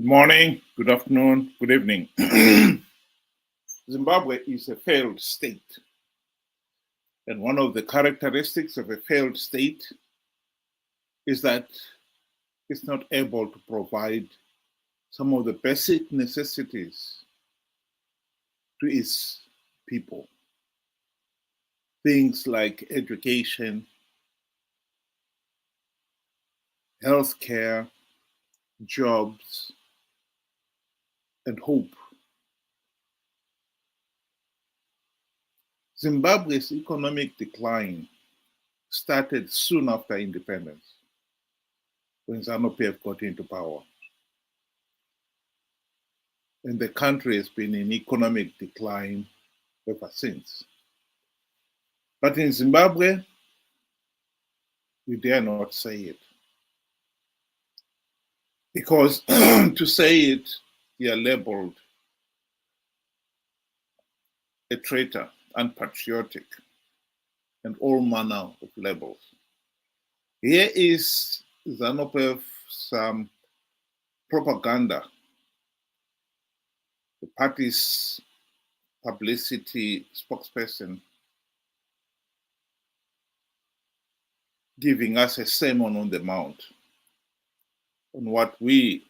morning, good afternoon, good evening. Zimbabwe is a failed state. And one of the characteristics of a failed state is that it's not able to provide some of the basic necessities to its people. Things like education, healthcare, jobs, and hope. Zimbabwe's economic decline started soon after independence, when ZANU PF got into power. And the country has been in economic decline ever since. But in Zimbabwe, we dare not say it. Because to say it, you are labeled a traitor, unpatriotic, and all manner of labels. Here is ZANU PF's propaganda, the party's publicity spokesperson, giving us a sermon on the mount on what we,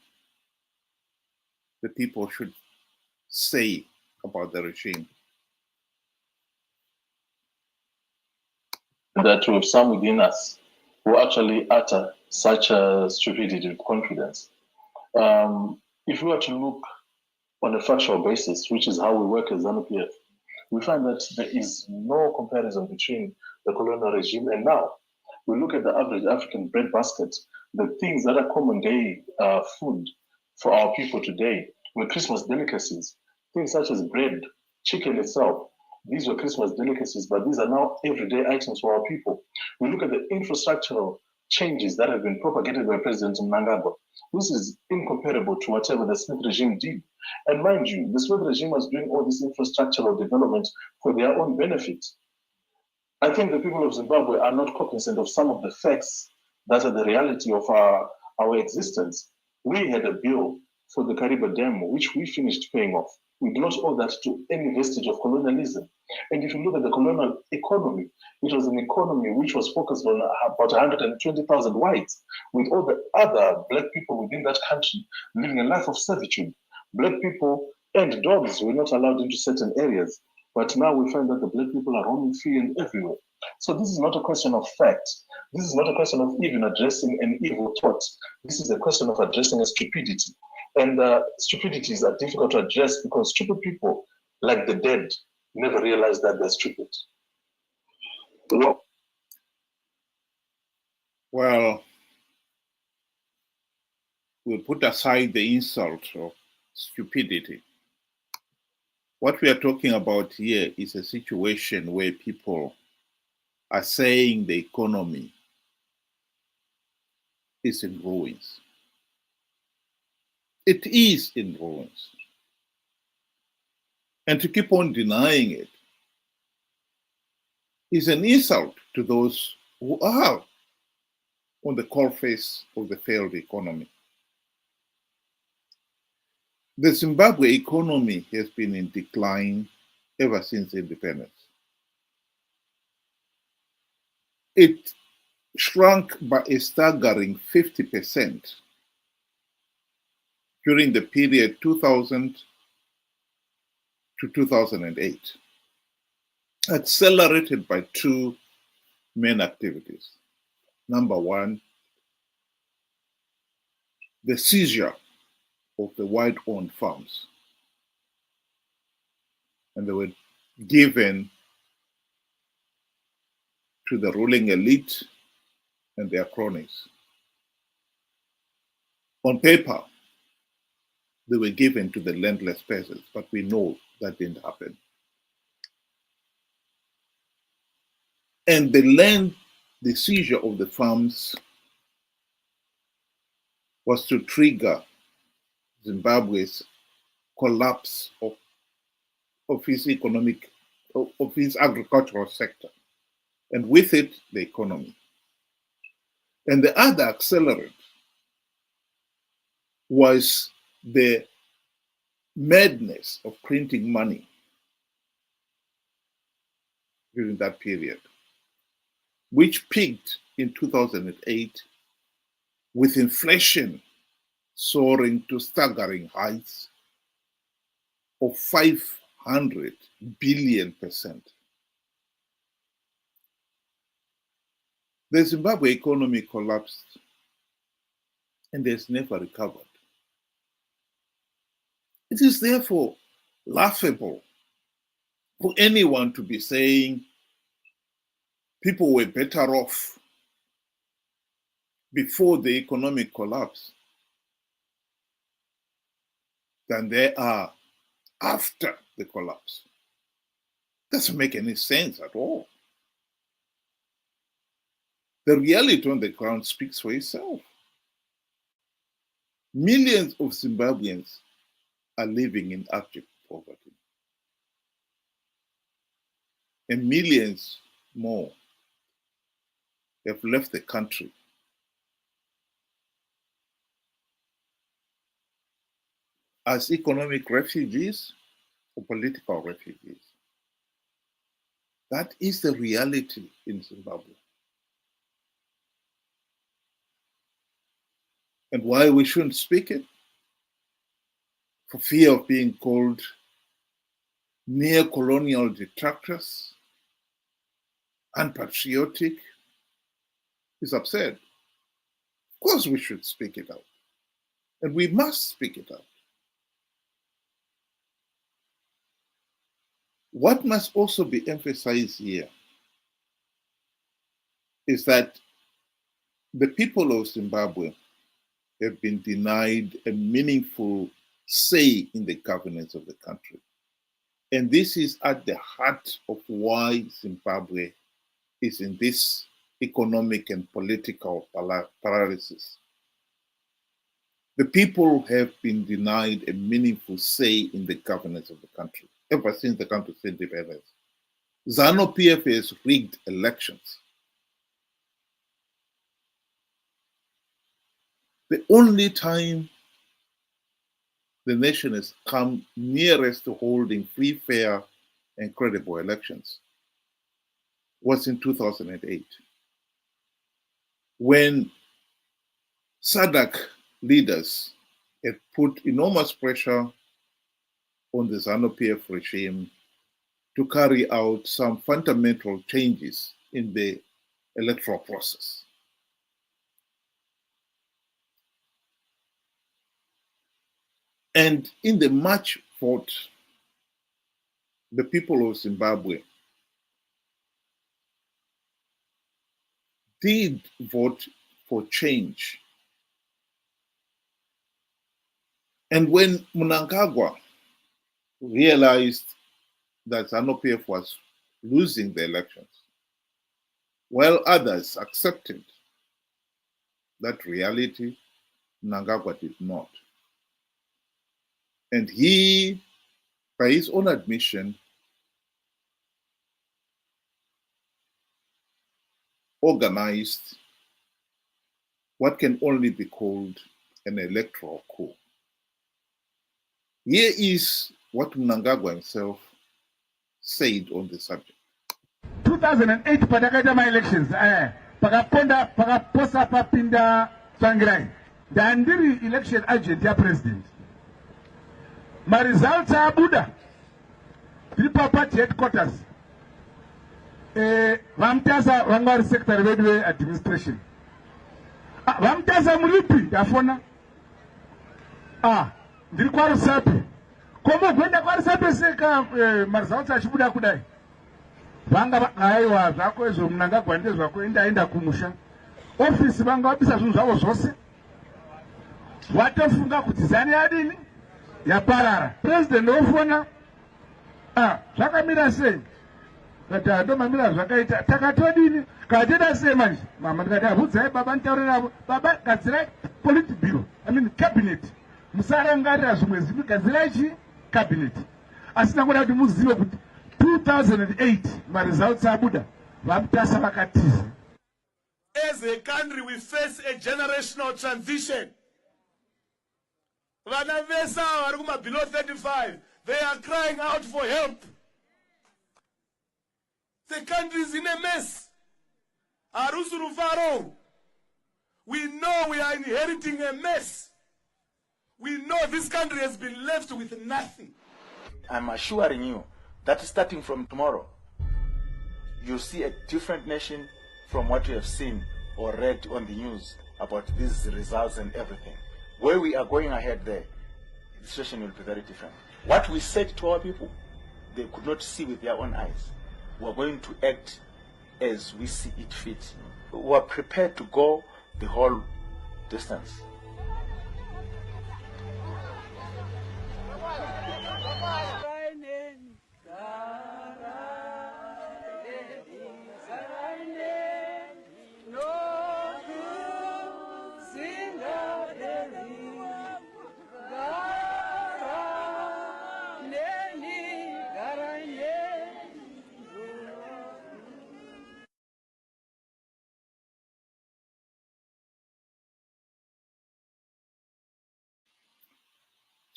the people, should say about the regime. That we have some within us who actually utter such a stupidity with confidence. If we were to look on a factual basis, which is how we work as ZANU PF, we find that there is no comparison between the colonial regime and now. We look at the average African bread basket, the things that are common day food for our people today were Christmas delicacies, things such as bread, chicken itself. These were Christmas delicacies, but these are now everyday items for our people. We look at the infrastructural changes that have been propagated by President Mnangagwa. This is incomparable to whatever the Smith regime did. And mind you, the Smith regime was doing all this infrastructural development for their own benefit. I think the people of Zimbabwe are not cognizant of some of the facts that are the reality of our existence. We had a bill for the Kariba Dam, which we finished paying off. We do not owe that to any vestige of colonialism. And if you look at the colonial economy, it was an economy which was focused on about 120,000 whites, with all the other Black people within that country living a life of servitude. Black people and dogs were not allowed into certain areas. But now we find that the Black people are roaming free and everywhere. So this is not a question of fact. This is not a question of even addressing an evil thought. This is a question of addressing a stupidity. And stupidities are difficult to address because stupid people, like the dead, never realize that they're stupid. Well, we'll put aside the insult of stupidity. What we are talking about here is a situation where people are saying the economy is in ruins. It is in ruins. And to keep on denying it is an insult to those who are on the coalface of the failed economy. The Zimbabwe economy has been in decline ever since independence. It shrunk by a staggering 50% during the period 2000 to 2008, accelerated by two main activities. Number one, the seizure of the white-owned farms. And they were given to the ruling elite and their cronies. On paper, they were given to the landless peasants, but we know that didn't happen. And the seizure of the farms was to trigger Zimbabwe's collapse of its agricultural sector, and with it, the economy. And the other accelerant was the madness of printing money during that period, which peaked in 2008 with inflation soaring to staggering heights of 500 billion%. The Zimbabwe economy collapsed and has never recovered. It is therefore laughable for anyone to be saying people were better off before the economic collapse than they are after the collapse. Doesn't make any sense at all. The reality on the ground speaks for itself. Millions of Zimbabweans are living in abject poverty, and millions more have left the country as economic refugees or political refugees. That is the reality in Zimbabwe. And why we shouldn't speak it? For fear of being called neo-colonial detractors, unpatriotic, is absurd. Of course we should speak it out. And we must speak it out. What must also be emphasized here is that the people of Zimbabwe have been denied a meaningful say in the governance of the country. And this is at the heart of why Zimbabwe is in this economic and political paralysis. The people have been denied a meaningful say in the governance of the country ever since the country's independence. ZANU PF has rigged elections. The only time the nation has come nearest to holding free, fair, and credible elections was in 2008, when SADC leaders had put enormous pressure on the ZANU PF regime to carry out some fundamental changes in the electoral process. And in the March vote, the people of Zimbabwe did vote for change. And when Mnangagwa realized that ZANU PF was losing the elections, while others accepted that reality, Mnangagwa did not. And he, by his own admission, organized what can only be called an electoral coup. Here is what Mnangagwa himself said on the subject. 2008 patakaita ma-elections pakaposa papinda Tsvangirai ndandiri election agent ya president. Ma-results abuda tiri party headquarters vamutasa vanga vari secretary vedu ve-administration vamutasa muripi ndafona ndiri kwarusapi komogwenda kwarusapi seka ma-results achibuda kudai vanga aiwa zvako izvo Mnangagwa ndezvako endaenda kumusha ofisi vanga vabisa zvinhu zvavo zvose watofunga kuti ZANU yadini yaparara. President ofona zvakamira sei kati ndomamira zvakaita takatodini kateda sei manje mama ndikati abvudzai baba nditaurira baba gadzirai politburo cabinet musarangarira zvimwe zvinhu gadzirai chi cabinet asi nangoda kuti muzive kuti 2008 ma-results abuda vamutasa vakatiza. As a country we face a generational transition. Vana vesa vari kuma below 35, they are crying out for help. The country is in a mess. Arusuru, we know we are inheriting a mess. We know this country has been left with nothing. I'm assuring you that starting from tomorrow, you see a different nation from what you have seen or read on the news about these results and everything. Where we are going ahead there, the situation will be very different. What we said to our people, they could not see with their own eyes. We are going to act as we see it fit. We are prepared to go the whole distance.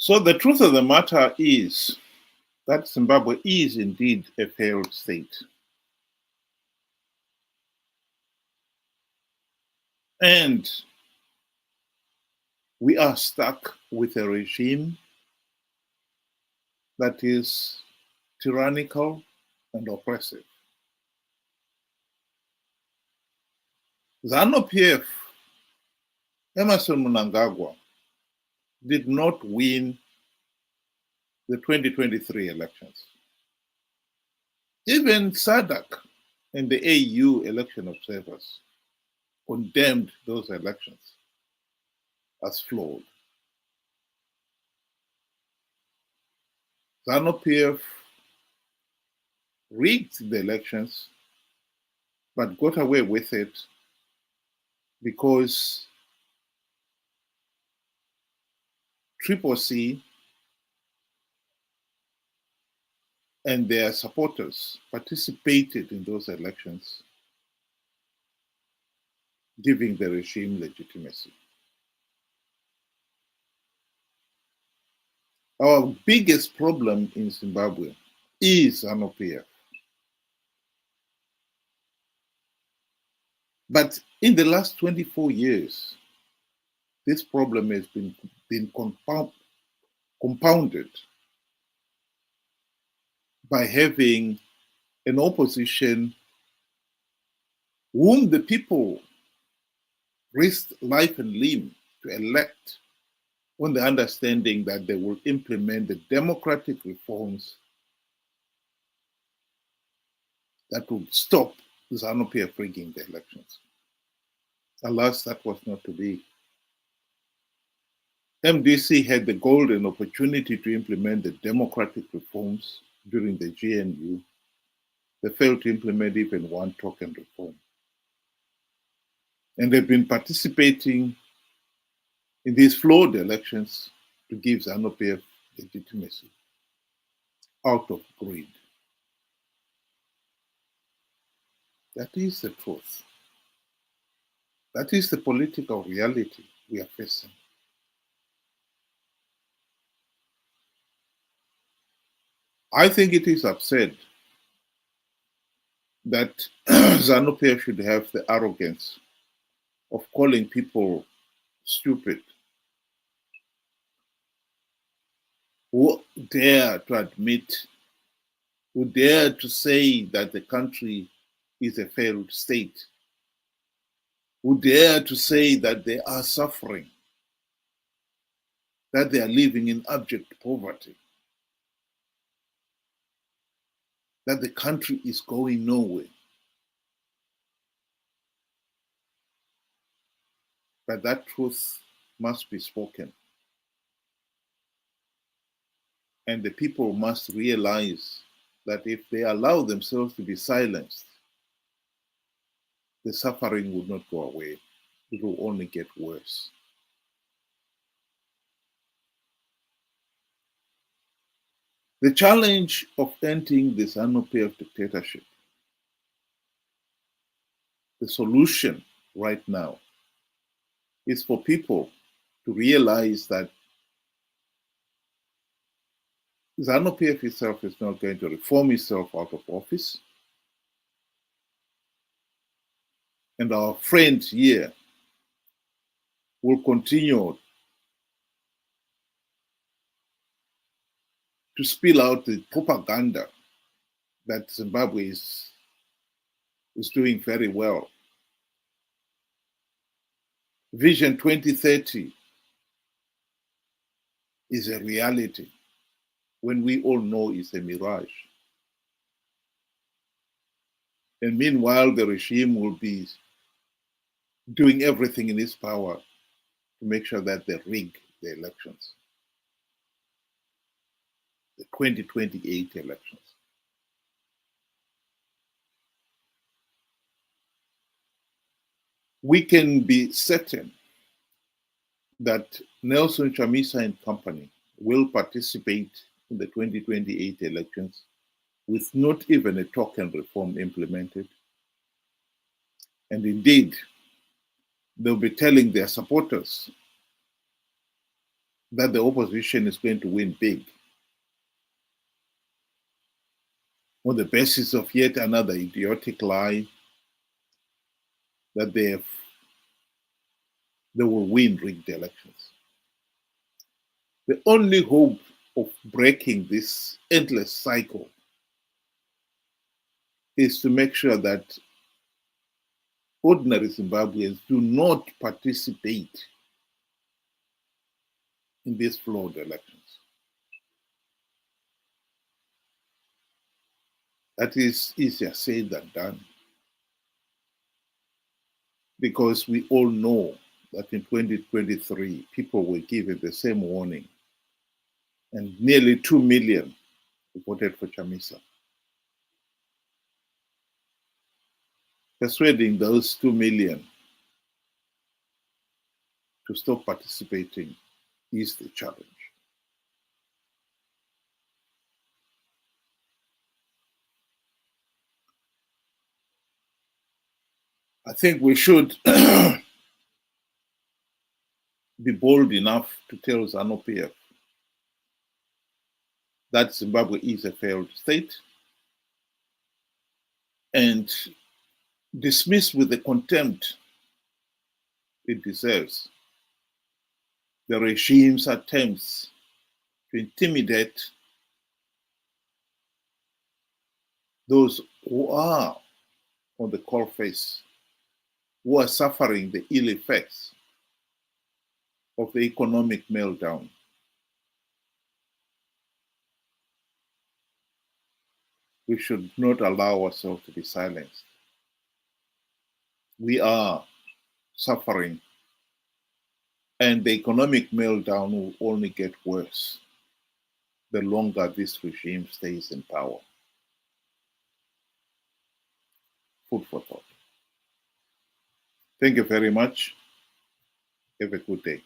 So the truth of the matter is that Zimbabwe is indeed a failed state. And we are stuck with a regime that is tyrannical and oppressive. ZANU PF, Emerson Mnangagwa, did not win the 2023 elections. Even SADC and the AU election observers condemned those elections as flawed. ZANU PF rigged the elections, but got away with it because CCC and their supporters participated in those elections, giving the regime legitimacy. Our biggest problem in Zimbabwe is ZANU PF. But in the last 24 years, this problem has been compounded by having an opposition whom the people risked life and limb to elect on the understanding that they will implement the democratic reforms that would stop ZANU PF rigging the elections. Alas, that was not to be. MDC had the golden opportunity to implement the democratic reforms during the GNU. They failed to implement even one token reform. And they've been participating in these flawed elections to give ZANU PF legitimacy out of greed. That is the truth. That is the political reality we are facing. I think it is absurd that ZANU PF should have the arrogance of calling people stupid, who dare to admit, who dare to say that the country is a failed state, who dare to say that they are suffering, that they are living in abject poverty, that the country is going nowhere. But that truth must be spoken. And the people must realize that if they allow themselves to be silenced, the suffering will not go away. It will only get worse. The challenge of ending the ZANU PF dictatorship, the solution right now, is for people to realize that ZANU PF itself is not going to reform itself out of office. And our friends here will continue to spill out the propaganda that Zimbabwe is doing very well. Vision 2030 is a reality when we all know it's a mirage. And meanwhile, the regime will be doing everything in its power to make sure that they rig the elections, the 2028 elections. We can be certain that Nelson Chamisa and company will participate in the 2028 elections with not even a token reform implemented. And indeed, they'll be telling their supporters that the opposition is going to win big on the basis of yet another idiotic lie that they will win rigged elections. The only hope of breaking this endless cycle is to make sure that ordinary Zimbabweans do not participate in these flawed elections. That is easier said than done, because we all know that in 2023, people were given the same warning, and nearly 2 million voted for Chamisa. Persuading those 2 million to stop participating is the challenge. I think we should be bold enough to tell ZANU PF that Zimbabwe is a failed state and dismiss with the contempt it deserves the regime's attempts to intimidate those who are on the coalface, who are suffering the ill effects of the economic meltdown. We should not allow ourselves to be silenced. We are suffering, and the economic meltdown will only get worse the longer this regime stays in power. Food for thought. Thank you very much. Have a good day.